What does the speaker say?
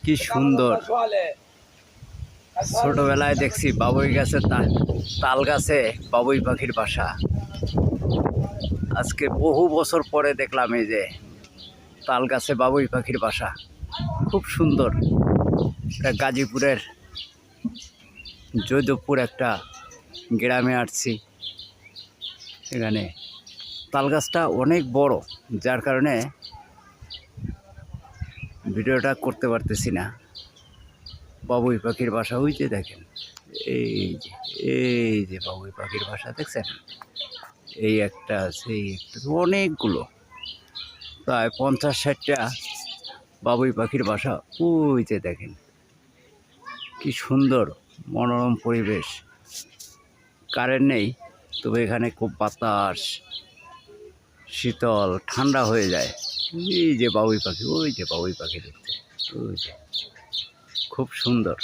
কি সুন্দর। ছোটবেলায় দেখছি বাবুই গাছে তাল গাছে বাবুই পাখির বাসা। আজকে বহু বছর পরে দেখলাম এই যে তাল গাছে বাবুই পাখির বাসা। খুব সুন্দর। এটা গাজীপুরের জয়দেবপুর একটা গ্রামে আসছি। এখানে তাল গাছটা অনেক বড়, যার কারণে ভিডিওটা করতে পারতেছি না। বাবুই পাখির বাসা ওই যে দেখেন, এই যে বাবুই পাখির বাসা দেখছেন, এই একটা আছে, এই একটা, অনেকগুলো, প্রায় 50-60টা বাবুই পাখির বাসা ওই যে দেখেন। কি সুন্দর মনোরম পরিবেশ। কারেন্ট নেই, তবে এখানে খুব বাতাস, শীতল ঠান্ডা হয়ে যায়। এই যে বাবুই পাখি, ওই যে বাবুই পাখি দেখতে, ওই যে খুব সুন্দর।